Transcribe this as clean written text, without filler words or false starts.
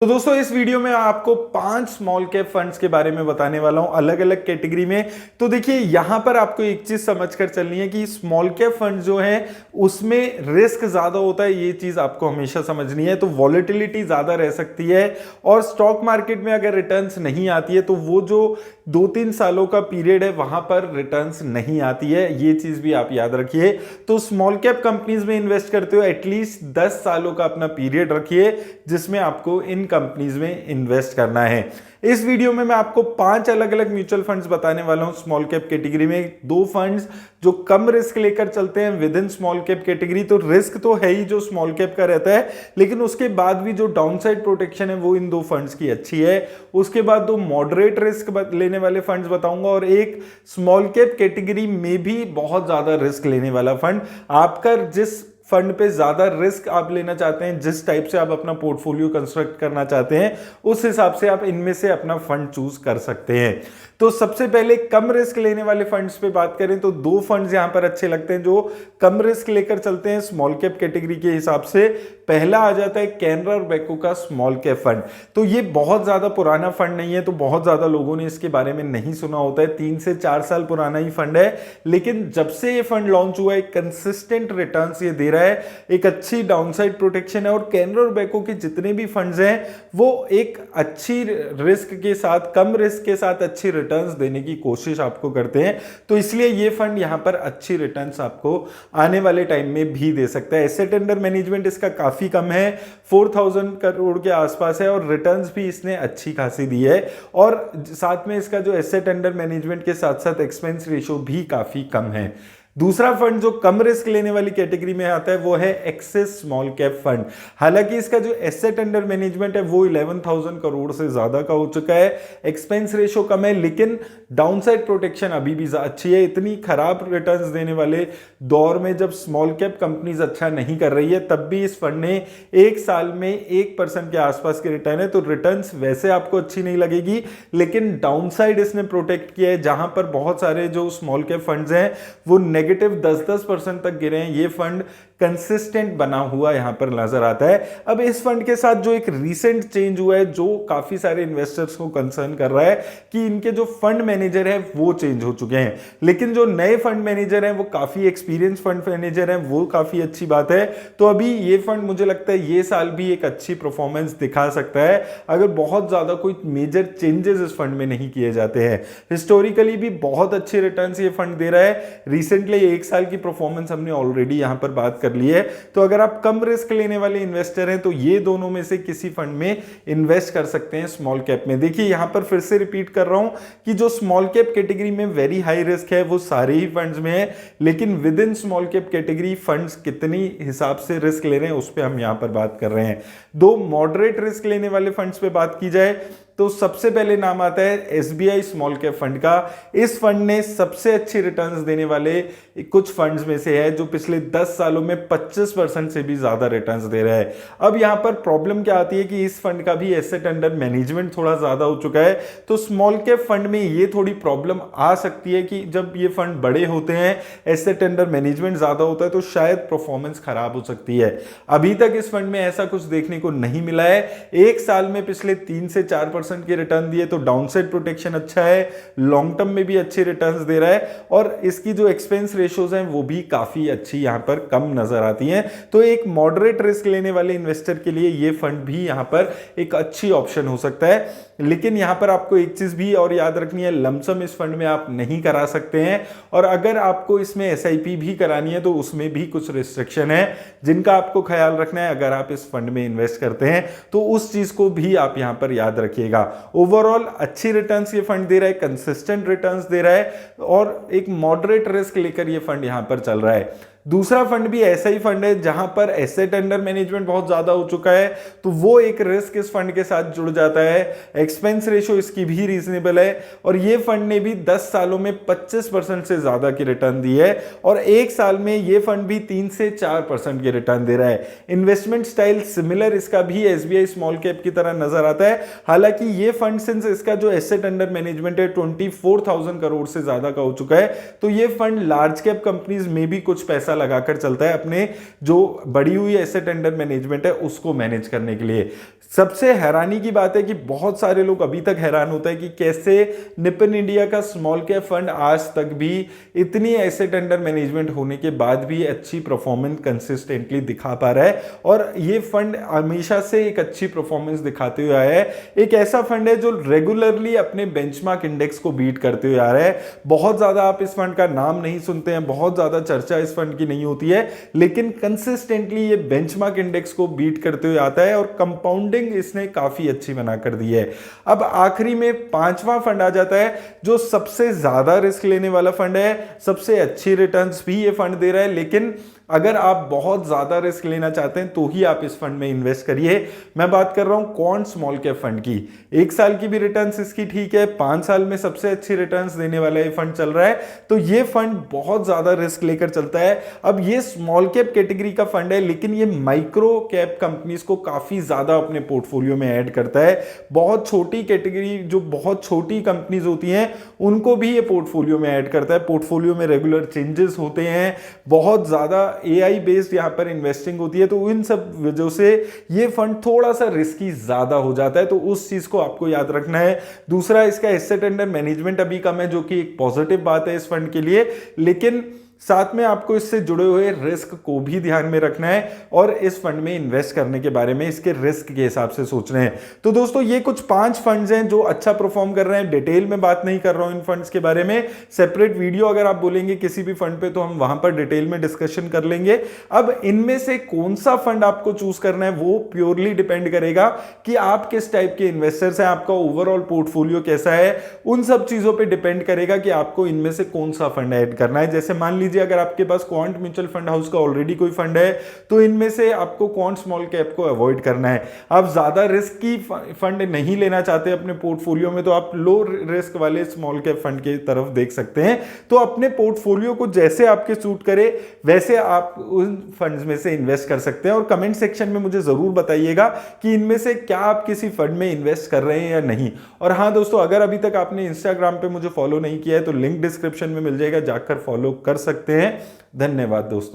तो दोस्तों इस वीडियो में आपको 5 स्मॉल कैप फंड्स के बारे में बताने वाला हूं अलग अलग कैटेगरी में। तो देखिए यहां पर आपको एक चीज समझकर चलनी है कि स्मॉल कैप फंड जो है उसमें रिस्क ज्यादा होता है, ये चीज आपको हमेशा समझनी है। तो वॉलेटिलिटी ज्यादा रह सकती है और स्टॉक मार्केट में अगर रिटर्न्स नहीं आती है तो वो जो 2-3 सालों का पीरियड है वहां पर रिटर्न्स नहीं आती है, ये चीज भी आप याद रखिए। तो स्मॉल कैप कंपनीज में इन्वेस्ट करते हो एटलीस्ट 10 सालों का अपना पीरियड रखिए जिसमें आपको इन कंपनीज में इन्वेस्ट करना है। इस वीडियो में मैं आपको 5 अलग अलग म्यूचुअल फंड्स बताने वाला हूं स्मॉल कैप कैटेगरी में। 2 फंड्स जो कम रिस्क लेकर चलते हैं with in small cap category. तो रिस्क तो है ही जो स्मॉल कैप का रहता है, लेकिन उसके बाद भी जो डाउनसाइड प्रोटेक्शन है वो इन 2 फंड्स की अच्छी है। उसके बाद 2 मॉडरेट रिस्क लेने वाले फंड्स बताऊंगा और एक स्मॉल कैप कैटेगरी में भी बहुत ज्यादा रिस्क लेने वाला फंड। आपका जिस फंड पे ज्यादा रिस्क आप लेना चाहते हैं, जिस टाइप से आप अपना पोर्टफोलियो कंस्ट्रक्ट करना चाहते हैं, उस हिसाब से आप इनमें से अपना फंड चूज कर सकते हैं। तो सबसे पहले कम रिस्क लेने वाले फंड्स पे बात करें तो 2 फंड्स यहां पर अच्छे लगते हैं जो कम रिस्क लेकर चलते हैं स्मॉल कैप कैटेगरी के हिसाब से। पहला आ जाता है कैनरा और बेको का स्मॉल कैप फंड। तो ये बहुत ज्यादा पुराना फंड नहीं है, तो बहुत ज्यादा लोगों ने इसके बारे में नहीं सुना होता है। 3 से 4 साल पुराना ही फंड है, लेकिन जब से ये फंड लॉन्च हुआ है कंसिस्टेंट रिटर्न्स ये दे रहा है, एक अच्छी डाउनसाइड प्रोटेक्शन है। और कैनरा और बेको के जितने भी फंड्स हैं वो एक अच्छी रिस्क के साथ, कम रिस्क के साथ अच्छी रिटर्न्स देने की कोशिश आपको करते हैं। तो इसलिए ये फंड यहां पर अच्छी रिटर्न्स आपको आने वाले टाइम में भी दे सकता है। एसेट अंडर मैनेजमेंट इसका काफी कम है, 4000 करोड़ के आसपास है और रिटर्न्स भी इसने अच्छी खासी दी है। और साथ में इसका जो एसेट अंडर मैनेजमेंट के साथ साथ एक्सपेंस रेशियो भी काफी कम है। दूसरा फंड जो कम रिस्क लेने वाली कैटेगरी में आता है वो है एक्सिस स्मॉल कैप फंड। हालांकि इसका जो एसेट अंडर मैनेजमेंट है वो 11,000 करोड़ से ज्यादा का हो चुका है, एक्सपेंस रेशियो कम है, लेकिन डाउनसाइड प्रोटेक्शन अभी भी अच्छी है। इतनी खराब रिटर्न्स देने वाले दौर में जब स्मॉल कैप कंपनीज अच्छा नहीं कर रही है तब भी इस फंड ने 1 साल में 1% के आसपास के रिटर्न है। तो रिटर्न्स वैसे आपको अच्छी नहीं लगेगी, लेकिन डाउनसाइड इसने प्रोटेक्ट किया है। जहां पर बहुत सारे जो स्मॉल कैप फंड्स हैं वो नेगेटिव 10% तक गिरे हैं, ये फंड कंसिस्टेंट बना हुआ यहां पर नजर आता है। अब इस फंड के साथ जो एक रीसेंट चेंज हुआ है जो काफी सारे इन्वेस्टर्स को कंसर्न कर रहा है कि इनके जो फंड मैनेजर है वो चेंज हो चुके हैं, लेकिन जो नए फंड मैनेजर हैं वो काफी एक्सपीरियंस फंड मैनेजर हैं, वो काफी अच्छी बात है। तो अभी ये फंड मुझे लगता है ये साल भी एक अच्छी परफॉर्मेंस दिखा सकता है अगर बहुत ज्यादा कोई मेजर चेंजेस इस फंड में नहीं किए जाते हैं। हिस्टोरिकली भी बहुत अच्छे रिटर्न्स ये फंड दे रहा है। रिसेंटली 1 साल की परफॉर्मेंस हमने ऑलरेडी यहां पर बात कर ली है। तो अगर आप कम रिस्क लेने वाले इन्वेस्टर हैं तो ये दोनों में से किसी फंड में इन्वेस्ट कर सकते हैं स्मॉल कैप में। देखिए यहां पर फिर से रिपीट कर रहा हूं कि जो स्मॉल कैप कैटेगरी में वेरी हाई रिस्क है वो सारे ही फंड्स में है, लेकिन with in small cap category funds कितनी हिसाब से रिस्क ले रहे हैं उस पर हम यहां पर बात कर रहे हैं। 2 मॉडरेट रिस्क लेने वाले फंड्स पे बात की जाए तो सबसे पहले नाम आता है एसबीआई स्मॉल कैप फंड का। इस फंड ने सबसे अच्छी रिटर्न्स देने वाले कुछ फंड्स में से है जो पिछले 10 सालों में 25% से भी ज्यादा रिटर्न्स दे रहा है। अब यहां पर प्रॉब्लम क्या आती है कि इस फंड का भी एसेट अंडर मैनेजमेंट थोड़ा ज्यादा हो चुका है। तो स्मॉल कैप फंड में ये थोड़ी प्रॉब्लम आ सकती है कि जब ये फंड बड़े होते हैं, एसेट अंडर मैनेजमेंट ज्यादा होता है तो शायद परफॉर्मेंस खराब हो सकती है। अभी तक इस फंड में ऐसा कुछ देखने को नहीं मिला है। 1 साल में पिछले 3 से 4% के रिटर्न दिए, तो डाउनसाइड प्रोटेक्शन अच्छा है, लॉन्ग टर्म में भी अच्छे रिटर्न्स दे रहा है और इसकी जो एक्सपेंस रेशियोज हैं वो भी काफी अच्छी यहां पर कम नजर आती हैं। तो एक मॉडरेट रिस्क लेने वाले इन्वेस्टर के लिए ये फंड भी यहां पर एक अच्छी ऑप्शन हो सकता है। लेकिन यहां पर आपको एक चीज भी और याद रखनी है, लमसम इस फंड में आप नहीं करा सकते हैं और अगर आपको इसमें एसआईपी भी करानी है तो उसमें भी कुछ रिस्ट्रिक्शन है जिनका आपको ख्याल रखना है अगर आप इस फंड में इन्वेस्ट करते हैं, तो उस चीज को भी आप यहां पर याद रखिएगा। ओवरऑल अच्छी रिटर्न्स ये फंड दे रहा है, कंसिस्टेंट रिटर्न्स दे रहा है और एक मॉडरेट रिस्क लेकर ये फंड यहां पर चल रहा है। दूसरा फंड भी ऐसा ही फंड है जहां पर एसेट अंडर मैनेजमेंट बहुत ज्यादा हो चुका है, तो वो एक रिस्क इस फंड के साथ जुड़ जाता है। एक्सपेंस रेशियो इसकी भी रीजनेबल है और ये फंड ने भी 10 सालों में 25% से ज्यादा की रिटर्न दी है और 1 साल में ये फंड भी 3 से 4% की रिटर्न दे रहा है। इन्वेस्टमेंट स्टाइल सिमिलर इसका भी एसबीआई स्मॉल कैप की तरह नजर आता है। हालांकि ये फंड सिंस इसका जो एसेट अंडर मैनेजमेंट है 24,000 करोड़ से ज्यादा का हो चुका है, तो ये फंड लार्ज कैप कंपनीज में भी कुछ पैसा पैसा लगाकर चलता है अपने जो बढ़ी हुई एसेट अंडर मैनेजमेंट है उसको मैनेज करने के लिए। सबसे हैरानी की बात है कि बहुत सारे लोग अभी तक हैरान होता है कि कैसे निपन इंडिया का स्मॉल कैप फंड आज तक भी इतनी एसेट अंडर मैनेजमेंट होने के बाद भी अच्छी परफॉर्मेंस कंसिस्टेंटली दिखा पा रहा है, और ये फंड हमेशा से एक अच्छी परफॉर्मेंस दिखाते हुए आया है। एक ऐसा फंड है जो रेगुलरली अपने बेंचमार्क इंडेक्स को बीट करते हुए आ रहा है। बहुत ज्यादा आप इस फंड का नाम नहीं सुनते हैं, बहुत ज्यादा चर्चा इस फंड की नहीं होती है, लेकिन कंसिस्टेंटली ये बेंचमार्क इंडेक्स को बीट करते हुए आता है और कंपाउंडिंग इसने काफी अच्छी बना कर दी है। अब आखिरी में पांचवा फंड आ जाता है जो सबसे ज्यादा रिस्क लेने वाला फंड है। सबसे अच्छी रिटर्न्स भी ये फंड दे रहा है, लेकिन अगर आप बहुत ज्यादा रिस्क लेना चाहते हैं तो ही आप इस फंड में इन्वेस्ट करिए। मैं बात कर रहा हूं कौन स्मॉल कैप फंड की। 1 साल की भी रिटर्न्स इसकी ठीक है, 5 साल में सबसे अच्छी रिटर्न्स देने वाला ये फंड चल रहा है, तो ये फंड बहुत ज्यादा रिस्क लेकर चलता है। अब ये स्मॉल कैप कैटेगरी का फंड है, लेकिन ये माइक्रो कैप कंपनीज को काफी ज्यादा अपने पोर्टफोलियो में ऐड करता है। बहुत छोटी कैटेगरी, जो बहुत छोटी कंपनीज होती हैं, उनको भी ये पोर्टफोलियो में ऐड करता है। पोर्टफोलियो में रेगुलर चेंजेस होते हैं, बहुत ज्यादा AI बेस्ड यहां पर इन्वेस्टिंग होती है, तो इन सब वजह से ये फंड थोड़ा सा रिस्की ज्यादा हो जाता है, तो उस चीज को आपको याद रखना है। दूसरा, इसका एसेट अंडर मैनेजमेंट अभी कम है, जो कि एक पॉजिटिव बात है इस फंड के लिए, लेकिन साथ में आपको इससे जुड़े हुए रिस्क को भी ध्यान में रखना है और इस फंड में इन्वेस्ट करने के बारे में इसके रिस्क के हिसाब से सोचना है। तो दोस्तों, ये कुछ 5 फंड्स हैं जो अच्छा परफॉर्म कर रहे हैं। डिटेल में बात नहीं कर रहा हूं इन फंड्स के बारे में, सेपरेट वीडियो अगर आप बोलेंगे किसी भी फंड पे तो हम वहां पर डिटेल में डिस्कशन कर लेंगे। अब इनमें से कौन सा फंड आपको चूज करना है वो प्योरली डिपेंड करेगा कि आप किस टाइप के इन्वेस्टर्स हैं, आपका ओवरऑल पोर्टफोलियो कैसा है, उन सब चीजों पर डिपेंड करेगा कि आपको इनमें से कौन सा फंड ऐड करना है। जैसे मान लीजिए अगर आपके पास क्वांट म्यूचुअल फंड हाउस का ऑलरेडी कोई फंड है, तो इनमें से आपको क्वांट स्मॉल कैप को अवॉइड करना है। आप ज्यादा रिस्क की फंड नहीं लेना चाहते अपने पोर्टफोलियो में, तो आप लो रिस्क वाले स्मॉल कैप फंड की तरफ देख सकते हैं। तो अपने पोर्टफोलियो को जैसे आपके सूट करे वैसे आप उन फंड्स में से इन्वेस्ट कर सकते हैं। और कमेंट सेक्शन में मुझे जरूर बताइएगा कि इनमें से क्या आप किसी फंड में इन्वेस्ट कर रहे हैं या नहीं। और हाँ दोस्तों, अगर अभी तक आपने इंस्टाग्राम पे मुझे फॉलो नहीं किया है तो लिंक डिस्क्रिप्शन में मिल जाएगा, जाकर फॉलो कर सकते हैं। धन्यवाद दोस्तों।